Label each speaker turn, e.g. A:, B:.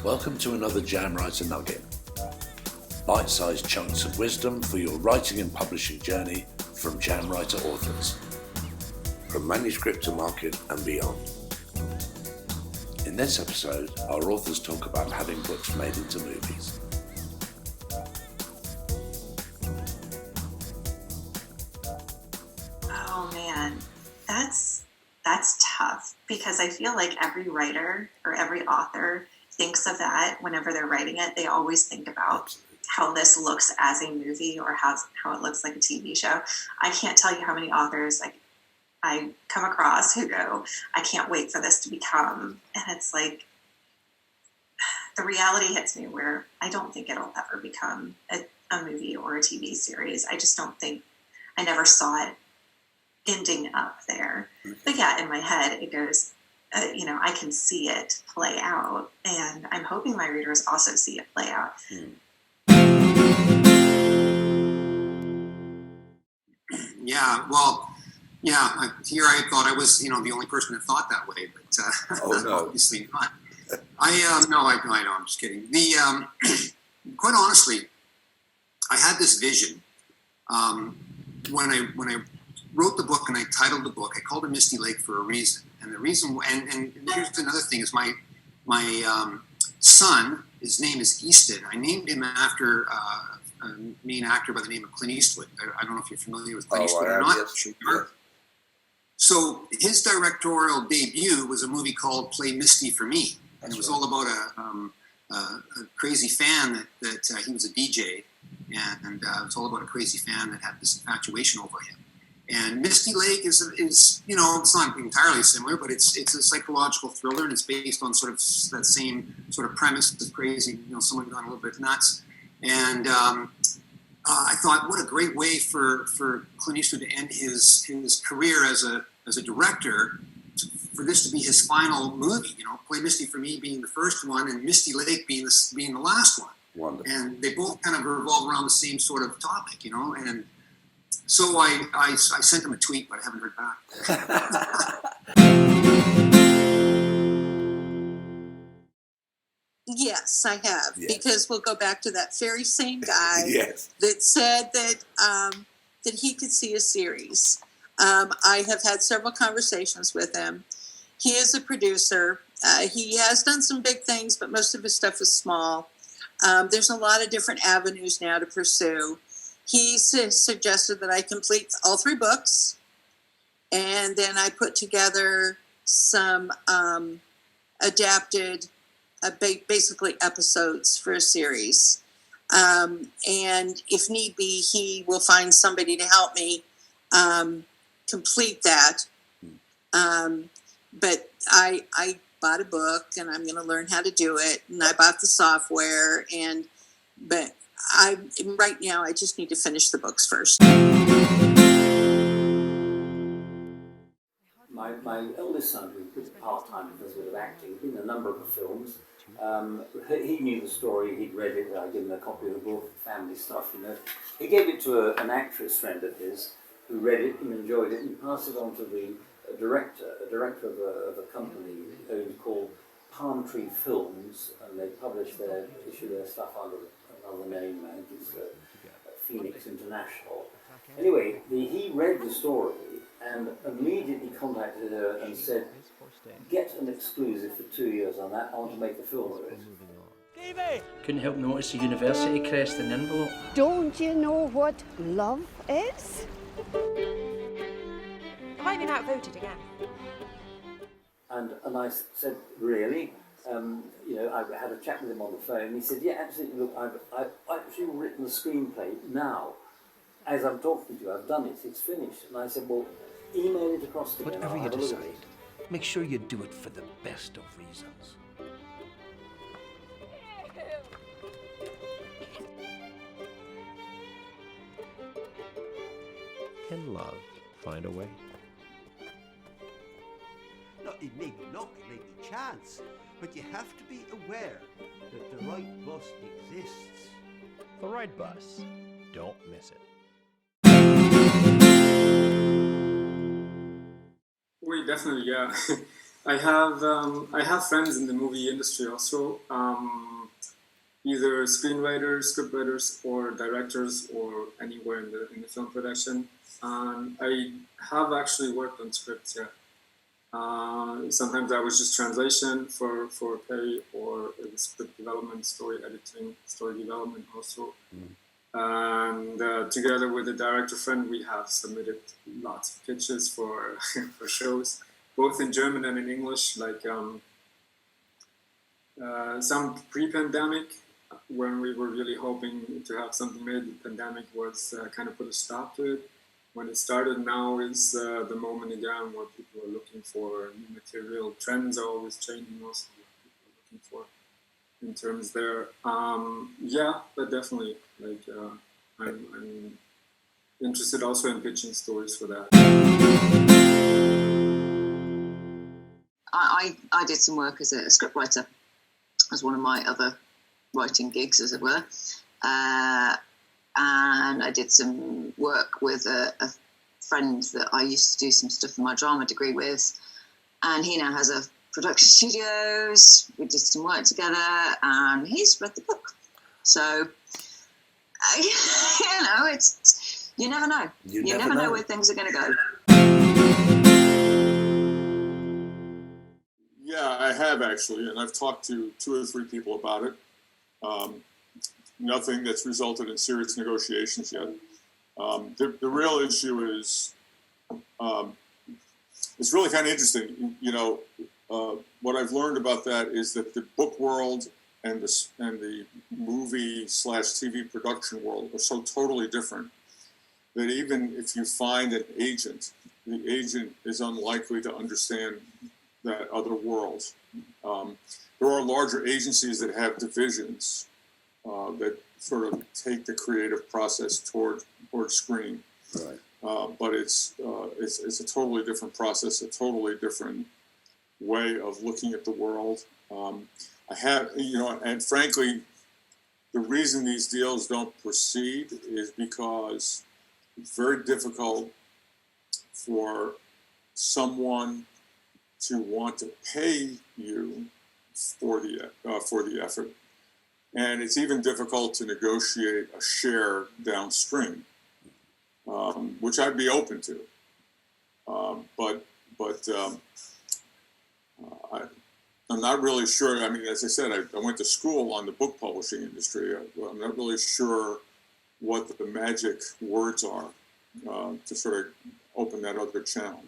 A: Welcome to another Jamwriter nugget. Bite-sized chunks of wisdom for your writing and publishing journey from Jamwriter authors. From Manuscript to market and beyond. In this episode, our authors talk about having books made into movies.
B: Oh man, that's tough because I feel like every writer or every author thinks of that whenever they're writing it. They always think about how this looks as a movie or how it looks like a TV show. I can't tell you how many authors I come across who go, I can't wait for this to become, and it's like the reality hits me where I don't think it'll ever become a movie or a TV series. I just don't think, I never saw it ending up there. But yeah, in my head, it goes, I can see it play out, and I'm hoping my readers also see it play out.
C: Here I thought I was, the only person that thought that way, but obviously not. I'm just kidding. Quite honestly, I had this vision when I wrote the book and I titled the book. I called it Misty Lake for a reason, and the reason. And here's another thing: is my son. His name is Easton. I named him after a main actor by the name of Clint Eastwood. I don't know if you're familiar with Clint Eastwood or not.
A: Yes.
C: Sure. So his directorial debut was a movie called Play Misty for Me, and it was all about a crazy fan that he was a DJ, and it was all about a crazy fan that had this infatuation over him. And Misty Lake is it's not entirely similar, but it's a psychological thriller, and it's based on sort of that same sort of premise of crazy, someone gone a little bit nuts. And I thought, what a great way for Clint Eastwood to end his career as a director, for this to be his final movie. Play Misty for Me being the first one, and Misty Lake being the last one.
A: Wonderful.
C: And they both kind of revolve around the same sort of topic, and so I sent him a tweet, but I haven't heard back.
D: Yes, I have, because we'll go back to that very same guy
A: Yes.
D: that said that he could see a series. I have had several conversations with him. He is a producer. He has done some big things, but most of his stuff is small. There's a lot of different avenues now to pursue. He suggested that I complete all 3 books, and then I put together some adapted, basically episodes for a series. And if need be, he will find somebody to help me complete that. But I bought a book, and I'm going to learn how to do it, and I bought the software, but right now I just need to finish the books first.
E: My eldest son, who did part-time and does a bit of acting, been in a number of the films. He knew the story, he'd read it, I gave him a copy of the book, family stuff, He gave it to an actress friend of his who read it and enjoyed it, and passed it on to the director of a company called Palm Tree Films, and they issue their stuff under another name, I think it's Phoenix International. Anyway, he read the story and immediately contacted her and said, get an exclusive for 2 years on that, I want to make the film of it.
F: Couldn't help notice the university crest in the envelope.
G: Don't you know what love is?
H: Have I been outvoted again?
E: And I said, really? I had a chat with him on the phone. He said, yeah, absolutely. Look, I've actually written the screenplay now. As I'm talking to you, I've done it. It's finished. And I said, well, email it across to me.
I: Whatever you decide, make sure you do it for the best of reasons.
J: Can love find a way?
K: No, it may be luck, it may be chance, but you have to be aware that the right bus exists.
J: The right bus. Don't miss it.
L: Oui, definitely, yeah.
H: I have friends in the movie industry also, either screenwriters, scriptwriters, or directors, or anywhere in the film production. I have actually worked on scripts. Yeah. Sometimes I was just translation for pay, or script development, story editing, story development also. And together with a director friend, we have submitted lots of pitches for for shows, both in German and in English. Like some pre-pandemic, when we were really hoping to have something made. The pandemic was kind of put a stop to it. When it started, now is the moment again where people are looking for new material. Trends are always changing also, what people are looking for in terms there. Yeah, but definitely, like I'm interested also in pitching stories for that.
L: I did some work as a scriptwriter, as one of my other writing gigs, as it were. And I did some work with a friend that I used to do some stuff in my drama degree with. And he now has a production studios. We did some work together, and he's read the book. So, it's you never know. You never know where things are going to go.
M: Yeah, I have actually, and I've talked to 2 or 3 people about it. Nothing that's resulted in serious negotiations yet. The real issue is, it's really kind of interesting. What I've learned about that is that the book world and the movie/TV production world are so totally different that even if you find an agent, the agent is unlikely to understand that other world. There are larger agencies that have divisions that sort of take the creative process toward screen.
A: Right.
M: But it's a totally different process, a totally different way of looking at the world. And frankly, the reason these deals don't proceed is because it's very difficult for someone to want to pay you for the effort. And it's even difficult to negotiate a share downstream, which I'd be open to. I'm not really sure. I mean, as I said, I went to school on the book publishing industry. I'm not really sure what the magic words are to sort of open that other channel.